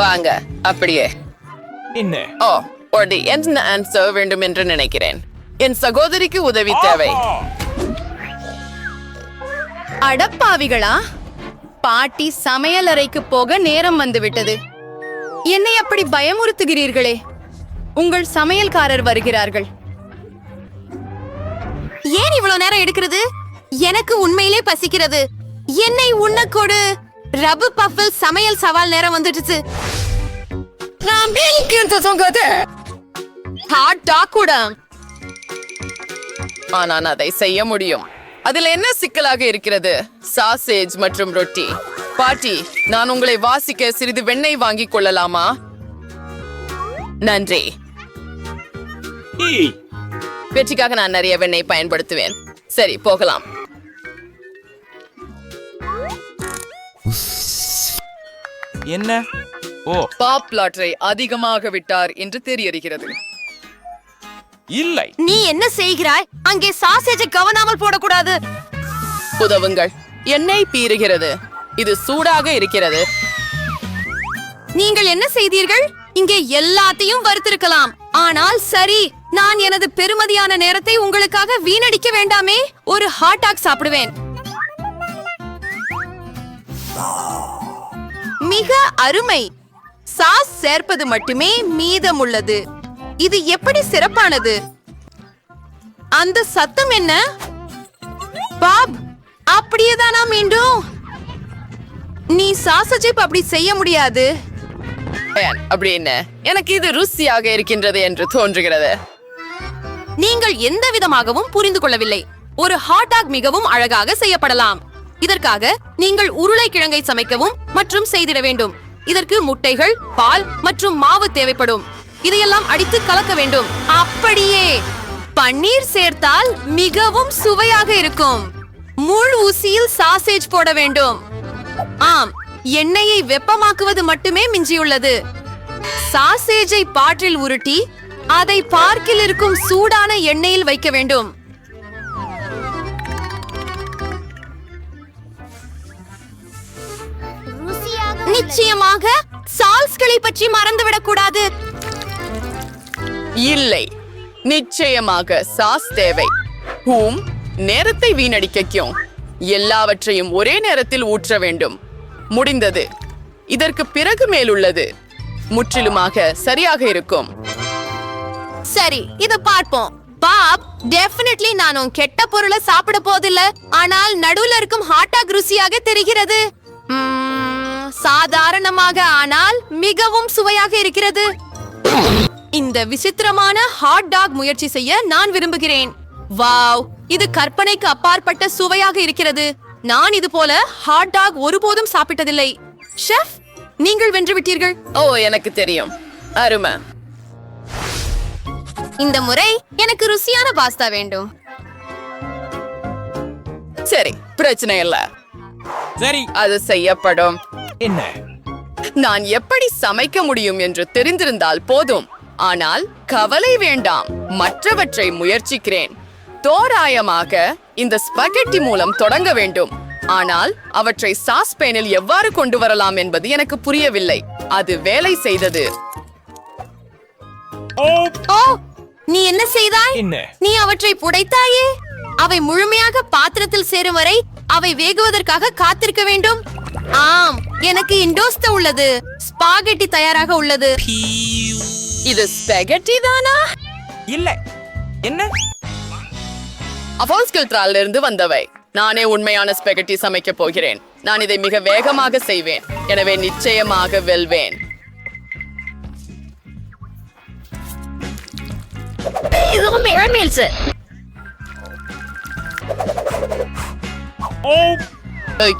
வாங்க அப்படியே. என்ன? ஓ, ஒரு என்ன ஆன்சர் வேண்டும் என்று நினைக்கிறேன். என் சகோதரிக்கு உதவி தேவை. அடப்பாவிகளா, பாட்டி சமையல் அறைக்கு போக நேரம் வந்துவிட்டது. என்னை அப்படி பயமுறுத்துகிறீர்களே. உங்கள் சமையல்காரர் வருகிறார்கள். ஏன் இவ்வளவு நேரம் எடுக்கிறது? எனக்கு உண்மையிலே பசிக்கிறது. என்னை உண்ண கொடு. ரபு பஃபில் சமையல் சவால் நேரம் வந்துடுச்சு. ஹாட் டாக் கூட. நான் அதை செய்ய முடியும். அதில் என்ன சிக்கலாக இருக்கிறது? சாசேஜ் மற்றும் ரொட்டி. பாட்டி, நான் உங்களை வாசிக்க சிறிது வெண்ணெய் வாங்கிக் கொள்ளலாமா? நன்றி. வெற்றிக்காக நான் நிறைய வெண்ணெய் பயன்படுத்துவேன். சரி, போகலாம். என்ன? ஓ, பாப் லாட்டரை அதிகமாக விட்டார் என்று தெரியறது. இல்லை. நீ என்ன செய்கிறாய்? அங்கே சாசேஜை கவனாமல் போடக்கூடாது. உதவுங்கள். எண்ணெய் பீறுகிறது. இது சூடாக இருக்கிறது. நீங்கள் என்ன செய்தீர்கள்? இங்கே எல்லாத்தையும் வறுத்திருக்கலாம். ஆனால் சரி, நான் எனது பெருமதியான நேரத்தை உங்களுக்காக வீணடிக்க வேண்டாமே. ஒரு ஹாட் டாக் சாப்பிடுவேன். மிக அருமை. சாஸ் சேர்ப்பது மட்டுமே மீதமுள்ளது. இது எப்படி சிறப்பானது? அந்த சத்தம் என்ன? பாப், அப்படியேதானா மீண்டும்? நீ சாசேஜை அப்படி செய்ய முடியாது. அப்படி என்ன? எனக்கு இது ருசியாக இருக்கின்றது என்று தோன்றுகிறது. நீங்கள் எந்த விதமாகவும் புரிந்து கொள்ளவில்லை. ஒரு ஹாட் டாக் மிகவும் அழகாக செய்யப்படலாம். இதற்காக நீங்கள் உருளைக்கிழங்கை சமைக்கவும் மற்றும் செய்திட வேண்டும். இதற்கு முட்டைகள், பால் மற்றும் மாவு தேவைப்படும். இதையெல்லாம் அடித்து கலக்க வேண்டும். அப்படியே பன்னீர் சேர்த்தால் மிகவும் சுவையாக இருக்கும். முள் ஊசியில் சாசேஜ் போட வேண்டும். ஆம், எண்ணெயை வெப்பமாக்குவது மட்டுமே மிஞ்சியுள்ளது. சாசேஜை பாற்றில் உருட்டி அதை பார்க்கில் இருக்கும் சூடான எண்ணெயில் வைக்க வேண்டும். நிச்சயமாக சால்ஸ்களை பற்றி மறந்துவிடக் கூடாது. இல்லை, நிச்சயமாக சாஸ் தேவை. நேரத்தை வீணடிக்கும். எல்லாவற்றையும் ஒரே நேரத்தில் ஊற்ற வேண்டும். முடிந்தது. இதற்கு பிறகு மேலுள்ளது முற்றிலுமாக சரியாக இருக்கும். சரி, இத பார்ப்போம். பாப், டெஃபினெட்லி நானும் கெட்ட பொருளை சாப்பிட போதில்லை. ஆனால் நடுவுல இருக்கும் ஹாட் டாக் ருசியாக தெரிகிறது. சாதாரணமாக, ஆனால் மிகவும் சுவையாக இருக்கிறது. இந்த விசித்திரமான ஹாட் டாக் முயற்சி செய்ய நான் விரும்புகிறேன். வாவ், இது கற்பனைக்கு அப்பாற்பட்ட சுவையாக இருக்கிறது. நான் இது போல ஹாட் டாக் ஒருபோதும் சாப்பிட்டதில்லை. ஷெஃப், நீங்கள் வென்று விட்டீர்கள். ஓ, எனக்கு தெரியும். அருமை. இந்த முறை எனக்கு ருசியான பாஸ்தா வேண்டும். சரி, பிரச்சனை இல்ல. சரி, அது செய்யப்படும். என்ன? நான் எப்படி சமைக்க முடியும் என்று தெரிந்திருந்தால் போதும். ஆனால் கவலை வேண்டாம், மற்றவற்றை முயற்சிக்கிறேன். தோராயமாக இந்த ஸ்பகெட்டி மூலம் தொடங்க வேண்டும். ஆனால் அவற்றை சாஸ் பேனில் எவ்வாறு கொண்டு வரலாம் என்பது எனக்கு புரியவில்லை. அது வேலை செய்தது. ஓ, நீ என்ன செய்தாய்? என்ன? நீ அவற்றை புடைத்தாயே. அவை முழுமையாக பாத்திரத்தில் சேரும் வரை அவை வேகுவதற்காக காத்திருக்க வேண்டும். ஆம், எனக்கு இண்டோஸ்தா உள்ளது. ஸ்பாகெட்டி தயாராக உள்ளது. இது ஸ்பெகட்டி தானா? இல்லை. என்ன? அஃபால்ஸ்கில்ட்ரால இருந்து வந்தவை. நானே உண்மையான ஸ்பெகட்டி சமைக்க போகிறேன். நான் இதை மிக வேகமாக செய்வேன். எனவே நிச்சயமாக வெல்வேன்.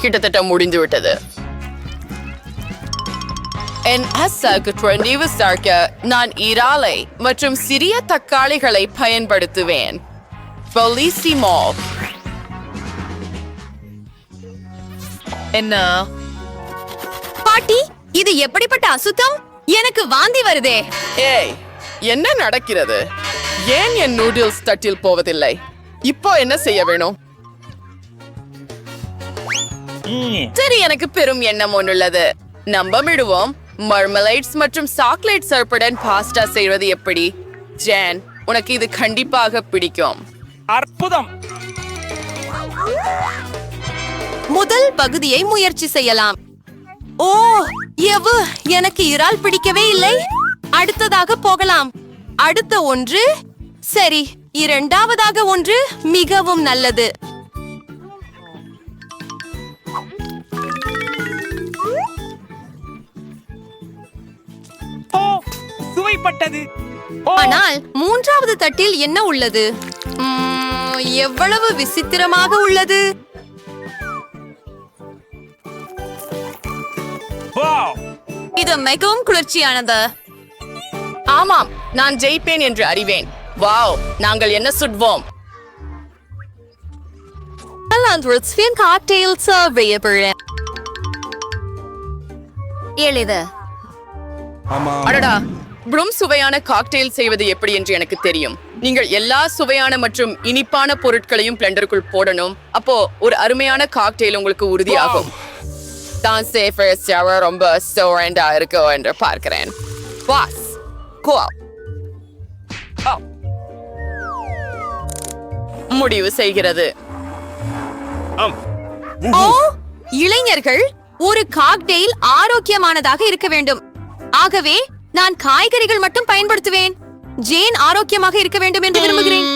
கிட்டத்தட்ட முடிந்து விட்டது. என் அசாக்கு விசாரிக்க நான் இறாலை மற்றும் சிறிய தக்காளிகளை பயன்படுத்துவேன். என்ன? பாட்டி, இது எப்படிப்பட்ட அசுத்தம்? எனக்கு வாந்தி வருதே. ஏய், என்ன நடக்கிறது? ஏன் என் நூடுல்ஸ் தட்டில் போவதில்லை? இப்போ என்ன செய்ய வேணும்? சரி, எனக்கு பெரும் எண்ணம் ஒன்றுள்ளது. நம்பமிடுவோம். மர்மலைட்ஸ் மற்றும் சாக்லேட் சர்ப்புடன் பாஸ்டா செய்வது எப்படி? ஜேன், உனக்கு இது கண்டிப்பாக பிடிக்கும். அற்புதம். முதல் பகுதியை முயற்சி செய்யலாம். ஓ எவ்வு, எனக்கு இறால் பிடிக்கவே இல்லை. அடுத்ததாக போகலாம். அடுத்த ஒன்று சரி, இரண்டாவதாக ஒன்று மிகவும் நல்லது. ஓ, சுவைப்பட்டது. ஓ, ஆனால் மூன்றாவது தட்டில் என்ன உள்ளது? எவ்வளவு விசித்திரமாக உள்ளது. வாவ். இது மிகவும் குளிர்ச்சியானது. ஆமாம், நான் ஜெயிப்பேன் என்று அறிவேன். வாவ், நாங்கள் என்ன சுடுவோம்? எளிது. ஆமாம். அடடா, ப்ளூம் சுவையான காக்டெயில் செய்வது எப்படி என்று எனக்கு தெரியும். நீங்கள் எல்லா சுவையான மற்றும் இனிப்பான பொருட்களையும் பிளெண்டருக்குள் போடணும். அப்போ ஒரு அருமையான காக்டெயில் உங்களுக்கு உறுதியாகும். தான் சேஃபர் ரொம்ப சோரண்டா இருக்கோ என்று பார்க்கிறேன். வாஸ் கோவா முடிவு செய்கிறது. ஓ, இளைஞர்கள், ஒரு காக்டெயில் ஆரோக்கியமானதாக இருக்க வேண்டும். ஆகவே நான் காய்கறிகள் மட்டும் பயன்படுத்துவேன். ஜேன் ஆரோக்கியமாக இருக்க வேண்டும் என்று விரும்புகிறேன்.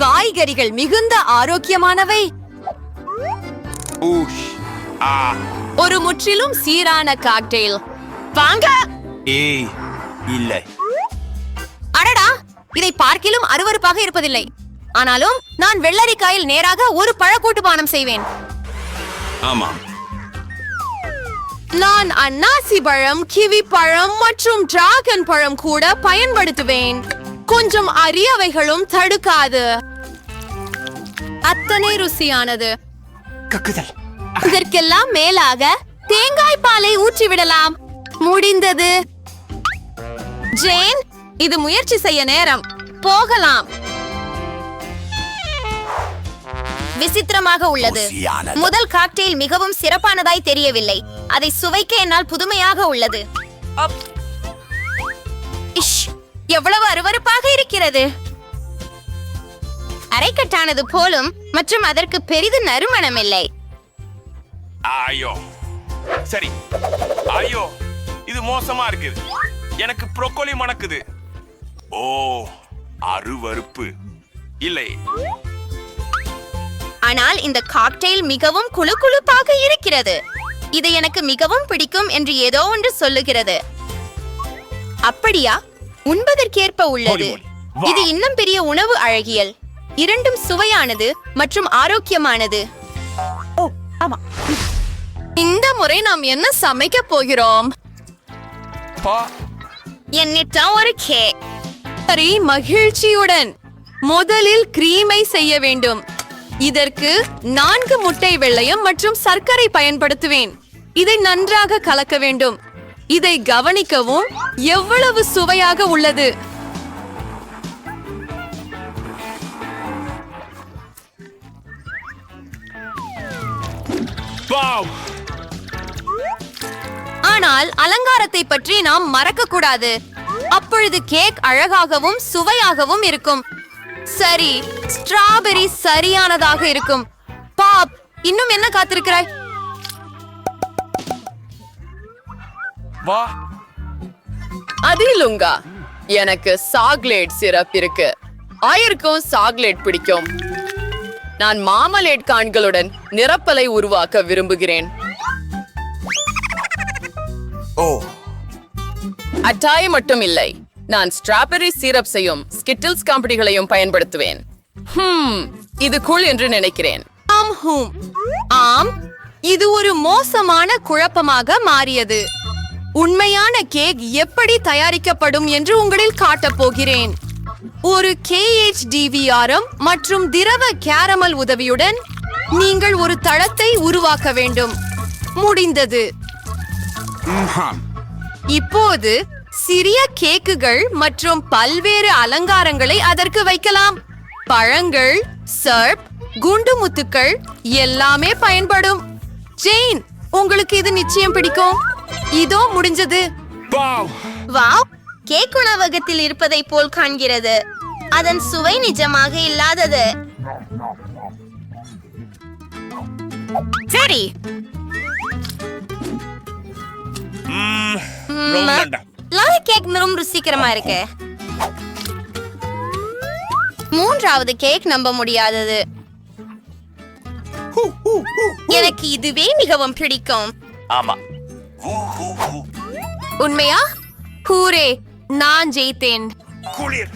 காய்கறிகள் மிகுந்த ஆரோக்கியமானவை. ஒரு முற்றிலும் சீரான காக்டெயில். வாங்க. ஏய், இல்லை. அடடா, இதை பார்க்கிலும் அருவருப்பாக இருப்பதில்லை. ஆனாலும் நான் வெள்ளரிக்காயில் நேராக ஒரு பழக்கூட்டு பானம் செய்வேன். ஆமாம். நான் அன்னாசி பழம், கிவி பழம் மற்றும் டிராகன் பழம் கூட பயன்படுத்துவேன். கொஞ்சம் அரியவைகளும் தடுக்காது. அத்தனை ருசியானது. கக்குதல். இதற்கெல்லாம் மேலாக தேங்காய் பாலை ஊற்றிவிடலாம். முடிந்தது. ஜேன், இது முயற்சி செய்ய நேரம். போகலாம். விசித்திரமாக உள்ளது. முதல் காக்டெயில் மிகவும் சிறப்பானதாய் தெரியவில்லை. அதை சுவைக்க என்னால் புதுமையாக உள்ளது. இஷ், எவ்வளவு அருவருப்பாக இருக்கிறது. அரைக்கட்டானது போலும் மற்றும் அதற்கு பெரிது நறுமணம் இல்லை. ஐயோ, சரி. ஐயோ, இது மோசமா இருக்குது. எனக்கு ப்ரோக்கோலி மணக்குது. ஓ, அருவருப்பு. இல்லை. ஆனால் இந்த காக்டெயில் மிகவும் குளுகுளுப்பாக இருக்கிறது. இது எனக்கு மிகவும் பிடிக்கும் என்று ஏதோ ஒன்று சொல்லுகிறது. அப்படியா? உண்பதற்கேற்ப உள்ளது. இது இன்னும் பெரிய உணவு அழகியல். இரண்டும் சுவையானது மற்றும் ஆரோக்கியமானது. இந்த முறை நாம் என்ன சமைக்க போகிறோம்? என்னிடம் ஒரு கேக். சரி, மகிழ்ச்சியுடன். முதலில் கிரீமை செய்ய வேண்டும். இதற்கு 4 முட்டை வெள்ளையம் மற்றும் சர்க்கரை பயன்படுத்துவேன். இதை நன்றாக கலக்க வேண்டும். இதை கவனிக்கவும், எவ்வளவு சுவையாக உள்ளது. வாவ். ஆனால் அலங்காரத்தை பற்றி நாம் மறக்க கூடாது. அப்பொழுது கேக் அழகாகவும் சுவையாகவும் இருக்கும். சரி, ஸ்ட்ராபெரி சரியானதாக இருக்கும். பாப், இன்னும் என்ன காத்திருக்கிறாய்? வா. அதிலுங்கா, எனக்கு சாக்லேட் சிரப் இருக்கு. ஆயிருக்கும் சாக்லேட் பிடிக்கும். நான் மாமலேட் கான்களுடன் நிரப்பலை உருவாக்க விரும்புகிறேன். ஓ, அட்டாய் மட்டும் இல்லை, நான் ஸ்ட்ராபெரி சிரப் செய்யும் ஸ்கிட்டில்ஸ் கம்பெனிகளையும் பயன்படுத்துவேன். இது கூல் என்று நினைக்கிறேன். ஆம், இது ஒரு மோசமான குழப்பமாக மாறியது. உண்மையான கேக் எப்படி தயாரிக்கப்படும் என்று உங்களில் காட்டப் போகிறேன். ஒரு KHDVRM மற்றும் திரவ கேரமல் உதவியுடன் நீங்கள் ஒரு தளத்தை உருவாக்க வேண்டும். முடிந்தது. இப்போது சிறிய கேக்குகள் மற்றும் பல்வேறு அலங்காரங்களை அதற்கு வைக்கலாம். பழங்கள், சர்ப், குண்டு முத்துக்கள் எல்லாமே பயன்படும். ஜெயின், உங்களுக்கு இது நிச்சயம் பிடிக்கும். இதோ முடிஞ்சது. வாவ் வாவ், கேக் உணவகத்தில் இருப்பதை போல் காண்கிறது. அதன் சுவை நிஜமாக இல்லாதது. சரி, ரொம்ப நன்றா. லாரி கேக் ரொம்ப ருசிகரமா இருக்கு. மூன்றாவது கேக் நம்ப முடியாதது. எனக்கு இதுவே மிகவும் பிடிக்கும். ஆமா. உண்மையா? ஹூரே, நான் ஜெயித்தேன். குளிர்.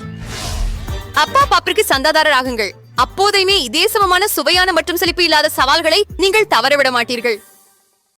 அப்பா பாப்பிற்கு சந்தாதாரர் ஆகுங்கள். அப்போதையுமே இதே சமமான சுவையான மற்றும் செழிப்பு இல்லாத சவால்களை நீங்கள் தவறவிட மாட்டீர்கள்.